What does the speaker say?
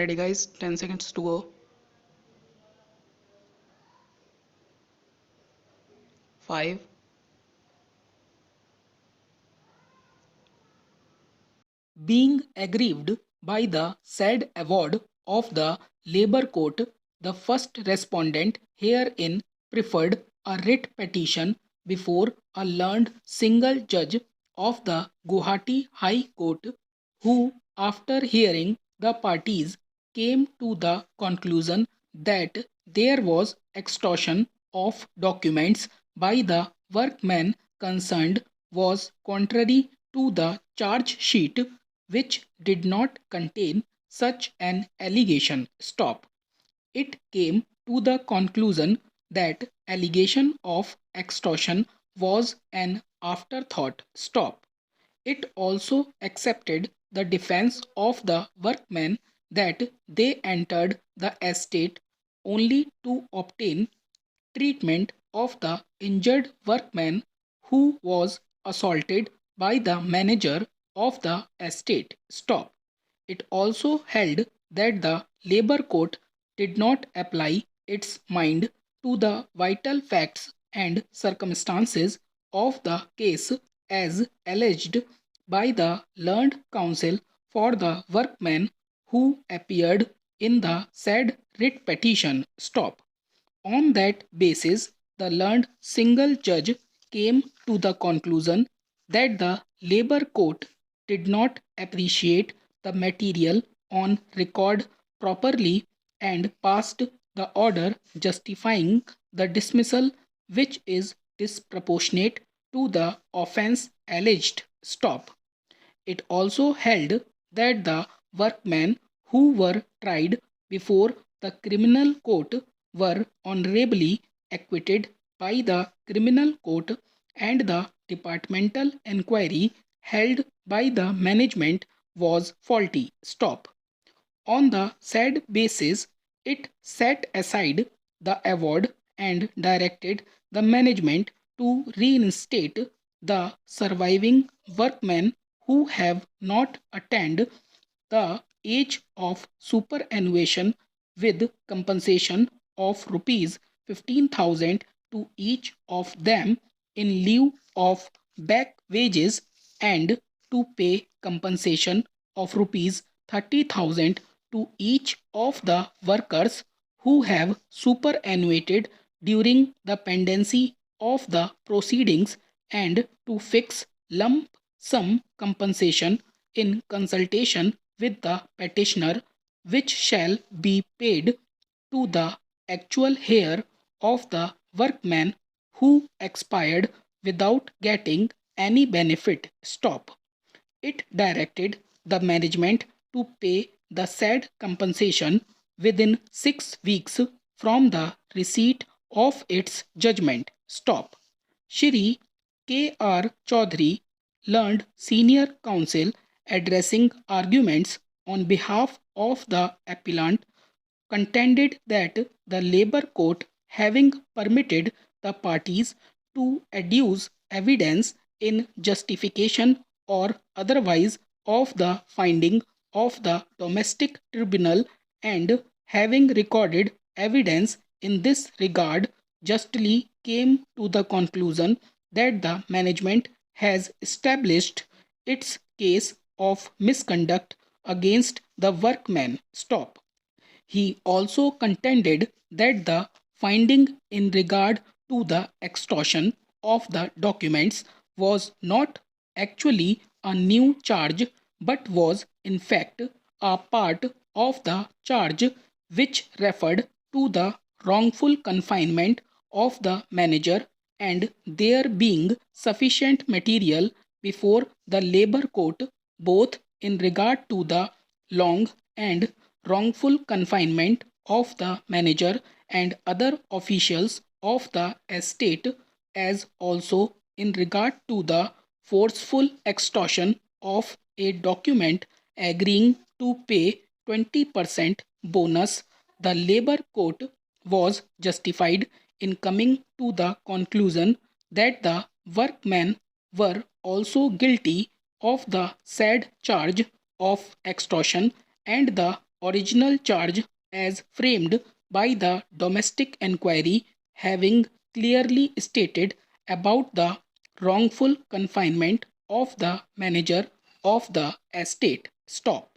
Ready guys, 10 seconds to go. 5. Being aggrieved by the said award of the Labour Court, the first respondent herein preferred a writ petition before a learned single judge of the Guwahati High Court, who, after hearing the parties, came to the conclusion that there was extortion of documents by the workmen concerned was contrary to the charge sheet, which did not contain such an allegation. Stop. It came to the conclusion that allegation of extortion was an afterthought. Stop. It also accepted the defense of the workmen that they entered the estate only to obtain treatment of the injured workman who was assaulted by the manager of the estate. Stop. It also held that the Labour Court did not apply its mind to the vital facts and circumstances of the case as alleged by the learned counsel for the workmen who appeared in the said writ petition. Stop. On that basis, the learned single judge came to the conclusion that the Labour Court did not appreciate the material on record properly and passed the order justifying the dismissal, which is disproportionate to the offence alleged. Stop. It also held that the workmen who were tried before the criminal court were honorably acquitted by the criminal court, and the departmental inquiry held by the management was faulty. Stop. On the said basis, it set aside the award and directed the management to reinstate the surviving workmen who have not attained the age of superannuation with compensation of rupees 15,000 to each of them in lieu of back wages, and to pay compensation of rupees 30,000 to each of the workers who have superannuated during the pendency of the proceedings, and to fix lump sum compensation in consultation with the petitioner, which shall be paid to the actual heir of the workman who expired without getting any benefit. Stop. It directed the management to pay the said compensation within 6 weeks from the receipt of its judgment. Stop. Shri K.R. Chaudhary, learned senior counsel, addressing arguments on behalf of the appellant, contended that the Labour Court, having permitted the parties to adduce evidence in justification or otherwise of the finding of the domestic tribunal, and having recorded evidence in this regard, justly came to the conclusion that the management has established its case of misconduct against the workmen. Stop. He also contended that the finding in regard to the extortion of the documents was not actually a new charge, but was in fact a part of the charge which referred to the wrongful confinement of the manager, and there being sufficient material before the Labour Court both in regard to the long and wrongful confinement of the manager and other officials of the estate, as also in regard to the forceful extortion of a document agreeing to pay 20% bonus, the Labour Court was justified in coming to the conclusion that the workmen were also guilty of the said charge of extortion, and the original charge as framed by the domestic inquiry having clearly stated about the wrongful confinement of the manager of the estate. Stop.